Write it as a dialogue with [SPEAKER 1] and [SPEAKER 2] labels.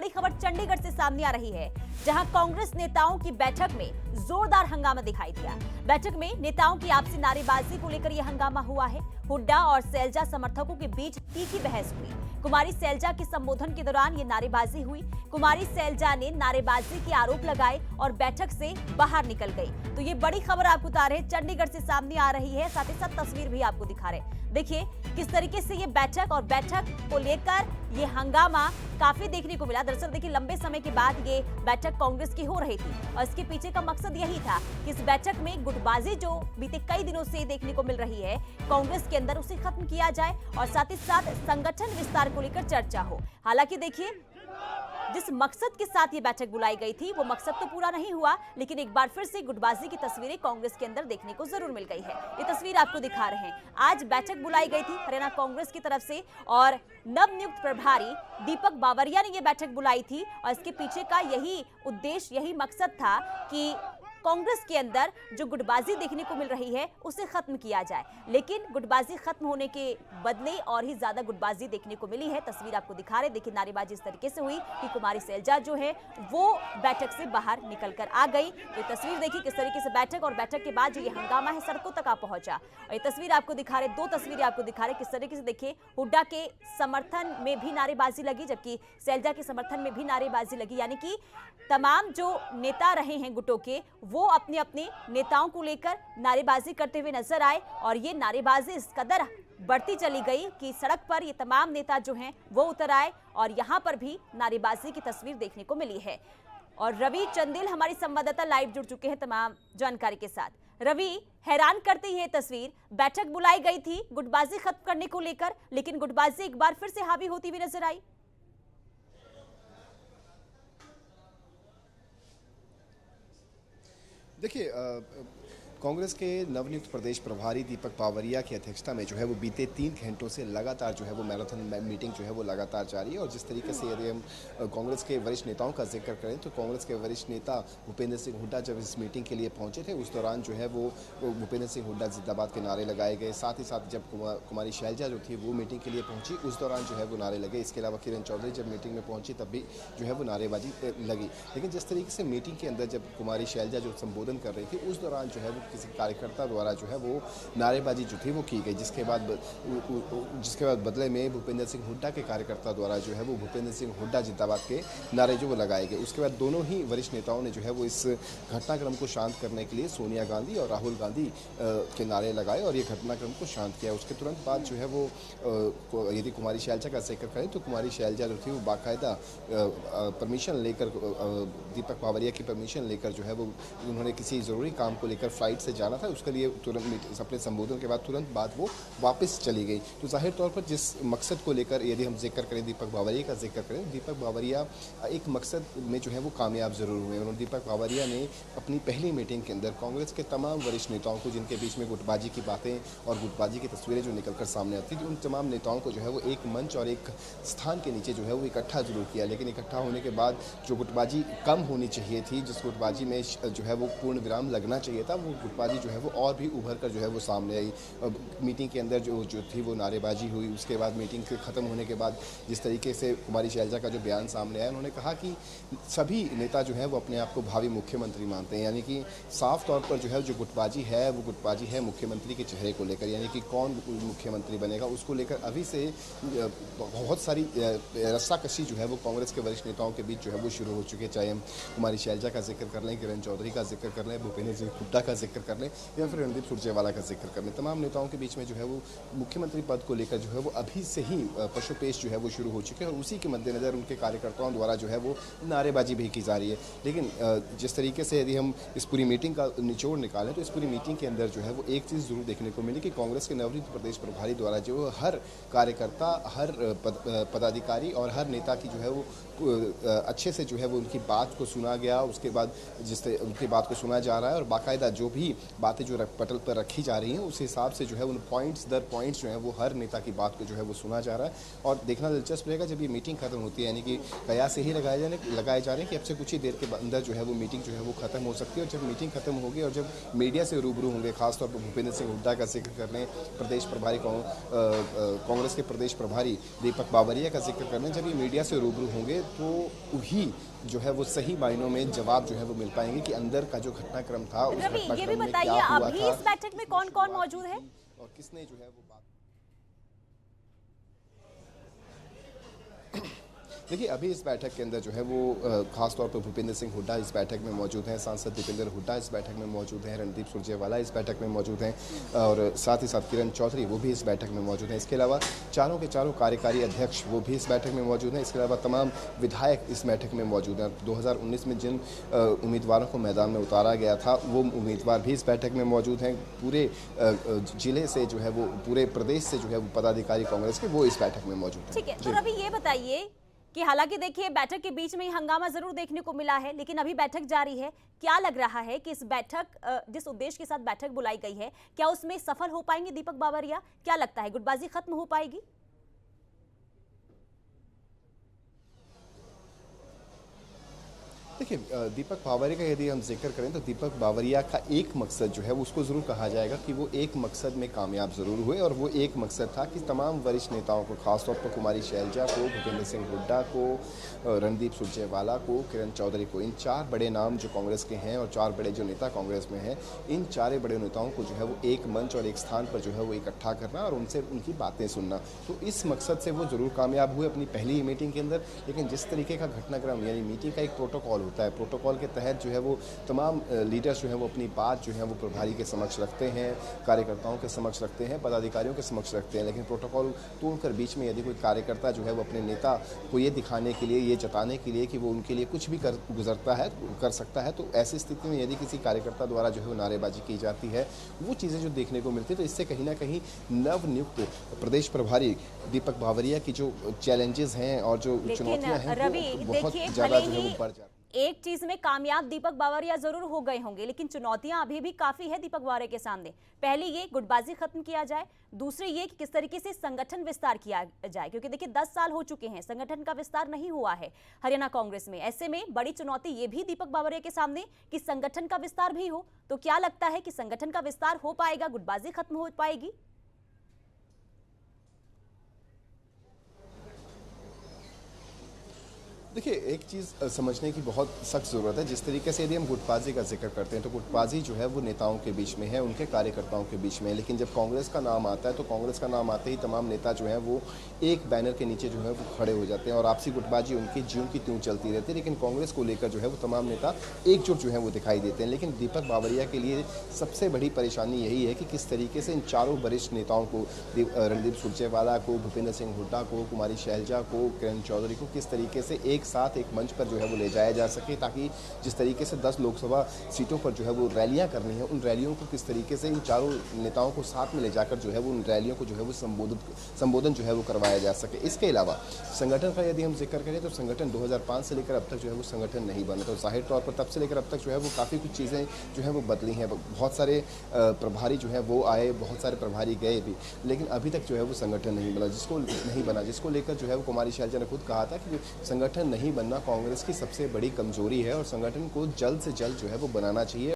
[SPEAKER 1] बड़ी खबर चंडीगढ़ से सामने आ रही है, जहां कांग्रेस नेताओं की बैठक में जोरदार हंगामा दिखाई दिया। बैठक में नेताओं की आपसी नारेबाजी को लेकर यह हंगामा हुआ है। हुड्डा और सैलजा समर्थकों के बीच तीखी बहस हुई। कुमारी सैलजा के संबोधन के दौरान ये नारेबाजी हुई। कुमारी सैलजा ने नारेबाजी के आरोप लगाए और बैठक से बाहर निकल गई। तो ये बड़ी खबर आपको बता रहे चंडीगढ़ से सामने आ रही है, साथ ही साथ तस्वीर भी आपको दिखा रहे। देखिए किस तरीके से ये बैठक और बैठक को लेकर ये हंगामा काफी देखने को मिला। दरअसल देखिए लंबे समय के बाद ये बैठक कांग्रेस की हो रही थी और इसके पीछे का मकसद यही था कि इस बैठक में गुटबाजी जो बीते कई दिनों से देखने को मिल रही है कांग्रेस के अंदर, उसे खत्म किया जाए और साथ ही साथ संगठन विस्तार को लेकर चर्चा हो। हालांकि देखिए जिस मकसद के साथ ये बैठक बुलाई गई थी वो मकसद तो पूरा नहीं हुआ, लेकिन एक बार फिर से गुटबाजी की तस्वीरें कांग्रेस के अंदर देखने को जरूर मिल गई है। ये तस्वीर आपको दिखा रहे हैं। आज बैठक बुलाई गई थी हरियाणा कांग्रेस की तरफ से और नवनियुक्त प्रभारी दीपक बावरिया ने ये बैठक बुलाई थी और इसके पीछे का यही उद्देश्य, यही मकसद था कि कांग्रेस के अंदर जो गुटबाजी देखने को मिल रही है उसे खत्म किया जाए। लेकिन गुटबाजी खत्म होने के बदले और ही ज्यादा गुटबाजी देखने को मिली है। तस्वीर आपको दिखा रहे, देखिए नारेबाजी इस तरीके से हुई कि कुमारी सैलजा जो है वो बैठक से बाहर निकलकर आ गई। तो तस्वीर देखिए किस तरीके से बैठक और बैठक के बाद जो ये हंगामा है सड़कों तक आ पहुंचा। और ये तस्वीर आपको दिखा रहे, दो तस्वीरें आपको दिखा रहे किस तरीके से। देखिए हुड्डा के समर्थन में भी नारेबाजी लगी, जबकि सैलजा के समर्थन में भी नारेबाजी लगी। यानी कि तमाम जो नेता रहे हैं गुटों के वो अपने अपने नेताओं को लेकर नारेबाजी करते हुए नजर आए और ये नारेबाजी इस कदर बढ़ती चली गई कि सड़क पर ये तमाम नेता जो हैं वो उतर आए और यहां पर भी नारेबाजी की तस्वीर देखने को मिली है। और रवि चंदेल हमारी संवाददाता लाइव जुड़ चुके हैं तमाम जानकारी के साथ। रवि, हैरान करती है तस्वीर, बैठक बुलाई गई थी गुटबाजी खत्म करने को लेकर, लेकिन गुटबाजी एक बार फिर से हावी होती हुई नजर आई।
[SPEAKER 2] देखिए कांग्रेस के नवनियुक्त प्रदेश प्रभारी दीपक बावरिया की अध्यक्षता में जो है वो बीते 3 घंटों से लगातार जो है वो मैराथन मीटिंग जो है वो लगातार जारी है। और जिस तरीके से यदि हम कांग्रेस के वरिष्ठ नेताओं का जिक्र करें तो कांग्रेस के वरिष्ठ नेता भूपेंद्र सिंह हुड्डा जब इस मीटिंग के लिए पहुंचे थे उस दौरान जो है वो भूपेंद्र सिंह हुड्डा जिंदाबाद के नारे लगाए गए। साथ ही साथ जब कुमारी सैलजा जो थी वो मीटिंग के लिए पहुंची उस दौरान जो है वो नारे लगे। इसके अलावा किरण चौधरी जब मीटिंग में पहुंची तब भी जो है वो नारेबाजी लगी। लेकिन जिस तरीके से मीटिंग के अंदर जब कुमारी सैलजा जो संबोधन कर रही थी उस दौरान जो है वो किसी कार्यकर्ता द्वारा जो है वो नारेबाजी जो थी वो की गई, जिसके बाद बदले में भूपेंद्र सिंह हुड्डा के कार्यकर्ता द्वारा जो है वो भूपेंद्र सिंह हुड्डा जिंदाबाद के नारे जो वो लगाए गए। उसके बाद दोनों ही वरिष्ठ नेताओं ने जो है वो इस घटनाक्रम को शांत करने के लिए सोनिया गांधी और राहुल गांधी के नारे लगाए और ये घटनाक्रम को शांत किया। उसके तुरंत बाद जो है वो यदि कुमारी सैलजा का जिक्र करें तो कुमारी सैलजा जो थी वो बाकायदा परमिशन लेकर, दीपक बावरिया की परमिशन लेकर जो है वो उन्होंने किसी ज़रूरी काम को लेकर फ्लाइट से जाना था, उसके लिए तुरंत अपने संबोधन के बाद तुरंत बाद वो वापस चली गई। तो जाहिर तौर पर जिस मकसद को लेकर यदि हम जिक्र करें, दीपक बावरिया का जिक्र करें, दीपक बावरिया एक मकसद में जो है वो कामयाब जरूर हुए। उन्होंने दीपक बावरिया ने अपनी पहली मीटिंग के अंदर कांग्रेस के तमाम वरिष्ठ नेताओं को, जिनके बीच में गुटबाजी की बातें और गुटबाजी की तस्वीरें जो निकलकर सामने आती थी, उन तमाम नेताओं को जो है वो एक मंच और एक स्थान के नीचे जो है वो इकट्ठा जरूर किया। लेकिन इकट्ठा होने के बाद जो गुटबाजी कम होनी चाहिए थी, जिस गुटबाजी में जो है वो पूर्ण विराम लगना चाहिए था, वो गुटबाजी जो है वो और भी उभर कर जो है वो सामने आई। मीटिंग के अंदर जो थी वो नारेबाजी हुई। उसके बाद मीटिंग के ख़त्म होने के बाद जिस तरीके से कुमारी सैलजा का जो बयान सामने आया, उन्होंने कहा कि सभी नेता जो है वो अपने आप को भावी मुख्यमंत्री मानते हैं। यानी कि साफ तौर पर जो है जो गुटबाजी है वो गुटबाजी है मुख्यमंत्री के चेहरे को लेकर, यानी कि कौन मुख्यमंत्री बनेगा उसको लेकर अभी से बहुत सारी रस्साकशी जो है वो कांग्रेस के वरिष्ठ नेताओं के बीच जो है वो शुरू हो चुकी है। चाहे हम कुमारी सैलजा का जिक्र कर लें, किरण चौधरी का जिक्र कर लें, भूपेंद्र सिंह हुड्डा का जिक्र कर लें या फिर रणदीप सुरजेवाला का जिक्र करने, तमाम नेताओं के बीच में जो है वो मुख्यमंत्री पद को लेकर जो है वो अभी से ही पशुपेश जो है वो शुरू हो चुके हैं और उसी के मद्देनजर उनके कार्यकर्ताओं द्वारा जो है वो नारेबाजी भी की जा रही है। लेकिन जिस तरीके से यदि हम इस पूरी मीटिंग का निचोड़ निकालें तो इस पूरी मीटिंग के अंदर जो है वो एक चीज़ जरूर देखने को मिली कि कांग्रेस के नवनियुक्त प्रदेश प्रभारी द्वारा जो हर कार्यकर्ता, हर पदाधिकारी और हर नेता की जो है वो अच्छे से जो है वो उनकी बात को सुना गया। उसके बाद जिस उनकी बात को सुना जा रहा है और बाकायदा जो भी बातें जो पटल पर रखी जा रही हैं उस हिसाब से जो है उन पॉइंट्स दर पॉइंट्स जो है वो हर नेता की बात को जो है वो सुना जा रहा है। और देखना दिलचस्प रहेगा जब ये मीटिंग खत्म होती है, यानी कि कयास से ही लगाए जा रहे हैं कि अब से कुछ ही देर के अंदर जो है वो मीटिंग जो है वो खत्म हो सकती है। और जब मीटिंग खत्म होगी और जब मीडिया से रूबरू होंगे, खासतौर पर भूपेंद्र सिंह हुड्डा का जिक्र कर लें, प्रदेश प्रभारी कांग्रेस के प्रदेश प्रभारी दीपक बावरिया का जिक्र कर लें, जब ये मीडिया से रूबरू होंगे को ही जो है वो सही मायनों में जवाब जो है वो मिल पाएंगे कि अंदर का जो घटनाक्रम था उस
[SPEAKER 1] रवि, ये भी
[SPEAKER 2] घटनाक्रम में
[SPEAKER 1] बताइए
[SPEAKER 2] क्या हुआ
[SPEAKER 1] अभी
[SPEAKER 2] था,
[SPEAKER 1] इस बैठक में कौन कौन मौजूद है?
[SPEAKER 2] और किसने जो है वो बात। देखिए, अभी इस बैठक के अंदर जो है वो खास तौर पर भूपेंद्र सिंह हुड्डा इस बैठक में मौजूद हैं, सांसद दीपेंद्र हुड्डा इस बैठक में मौजूद हैं, रणदीप सुरजेवाला इस बैठक में मौजूद हैं और साथ ही साथ किरण चौधरी वो भी इस बैठक में मौजूद हैं। इसके अलावा चारों के चारों कार्यकारी अध्यक्ष वो भी इस बैठक में मौजूद हैं। इसके अलावा तमाम विधायक इस बैठक में मौजूद हैं। 2019 में जिन उम्मीदवारों को मैदान में उतारा गया था वो उम्मीदवार भी इस बैठक में मौजूद हैं। पूरे जिले से जो है वो, पूरे प्रदेश से जो है वो पदाधिकारी कांग्रेस के वो इस बैठक में मौजूद हैं।
[SPEAKER 1] ठीक है, तो रवि ये बताइए कि हालांकि देखिए बैठक के बीच में ही हंगामा जरूर देखने को मिला है, लेकिन अभी बैठक जारी है। क्या लग रहा है कि इस बैठक, जिस उद्देश्य के साथ बैठक बुलाई गई है, क्या उसमें सफल हो पाएंगे दीपक बावरिया? क्या लगता है, गुटबाजी खत्म हो पाएगी?
[SPEAKER 2] देखिए, दीपक बावरिया का यदि हम जिक्र करें तो दीपक बावरिया का एक मकसद जो है वो उसको ज़रूर कहा जाएगा कि वो एक मकसद में कामयाब ज़रूर हुए, और वो एक मकसद था कि तमाम वरिष्ठ नेताओं को, खासतौर पर कुमारी शैलजा को, भूपेंद्र सिंह हुड्डा को, रणदीप सुरजेवाला को, किरण चौधरी को, इन चार बड़े नाम जो कांग्रेस के हैं और चार बड़े जो नेता कांग्रेस में हैं, इन चारे बड़े नेताओं को जो है वो एक मंच और एक स्थान पर जो है वो इकट्ठा करना और उनसे उनकी बातें सुनना। तो इस मकसद से वो ज़रूर कामयाब हुए अपनी पहली ही मीटिंग के अंदर। लेकिन जिस तरीके का घटनाक्रम, यानी मीटिंग का एक प्रोटोकॉल होता है, प्रोटोकॉल के तहत जो है वो तमाम लीडर्स जो है वो अपनी बात जो है वो प्रभारी के समक्ष रखते हैं, कार्यकर्ताओं के समक्ष रखते हैं, पदाधिकारियों के समक्ष रखते हैं। लेकिन प्रोटोकॉल तोड़कर बीच में यदि कोई कार्यकर्ता जो है वो अपने नेता को ये दिखाने के लिए, ये जताने के लिए कि वो उनके लिए कुछ भी कर सकता है, तो ऐसी स्थिति में यदि किसी कार्यकर्ता द्वारा जो है वो नारेबाजी की जाती है, वो चीज़ें जो देखने को मिलती है, तो इससे कहीं ना कहीं नवनियुक्त प्रदेश प्रभारी दीपक बावरिया की जो चैलेंजेस हैं और जो चुनौतियां हैं वो बहुत ज़्यादा जो है वो बढ़ जाती है।
[SPEAKER 1] एक चीज में कामयाब दीपक बावरिया जरूर हो गए होंगे, लेकिन चुनौतियां अभी भी काफी है दीपक बावरिया के सामने। पहले ये गुटबाजी खत्म किया जाए, दूसरी ये कि किस तरीके से संगठन विस्तार किया जाए, क्योंकि देखिए 10 साल हो चुके हैं, संगठन का विस्तार नहीं हुआ है हरियाणा कांग्रेस में। ऐसे में बड़ी चुनौती ये भी दीपक बावरिया के सामने कि संगठन का विस्तार भी हो। तो क्या लगता है कि संगठन का विस्तार हो पाएगा, गुटबाजी खत्म हो पाएगी?
[SPEAKER 2] देखिए, एक चीज़ समझने की बहुत सख्त ज़रूरत है। जिस तरीके से यदि हम गुटबाजी का जिक्र करते हैं तो गुटबाजी जो है वो नेताओं के बीच में है, उनके कार्यकर्ताओं के बीच में है। लेकिन जब कांग्रेस का नाम आता है तो कांग्रेस का नाम आते ही तमाम नेता जो हैं वो एक बैनर के नीचे जो है वो खड़े हो जाते हैं और आपसी गुटबाजी उनकी ज्यों की त्यों चलती रहती है। लेकिन कांग्रेस को लेकर जो है वो तमाम नेता एकजुट जो है वो दिखाई देते हैं। लेकिन दीपक बावरिया के लिए सबसे बड़ी परेशानी यही है कि किस तरीके से इन चारों वरिष्ठ नेताओं को, रणदीप सुरजेवाला को, भूपेंद्र सिंह हुड्डा को, कुमारी शैलजा को, किरण चौधरी को, किस तरीके से एक साथ एक मंच पर जो है वो ले जाया जा सके, ताकि जिस तरीके से 10 लोकसभा सीटों पर जो है वो रैलियां करनी है, उन रैलियों को किस तरीके से इन चारों नेताओं को साथ में ले जाकर जो है वो उन रैलियों को जो है वो संबोधन जो है वो करवाया जा सके। इसके अलावा संगठन का यदि हम जिक्र करें तो संगठन 2005 से लेकर अब तक जो है वो संगठन नहीं बना। तो जाहिर तौर पर तब से लेकर अब तक जो है वो काफ़ी कुछ चीज़ें जो है वो बदली हैं। बहुत सारे प्रभारी जो है वो आए, बहुत सारे प्रभारी गए भी, लेकिन अभी तक जो है वो संगठन नहीं बना, जिसको लेकर जो है वो कुमारी शैलजा ने खुद कहा था कि संगठन नहीं बनना कांग्रेस की सबसे बड़ी कमजोरी है और संगठन को जल्द से जल्द जो है वो बनाना चाहिए।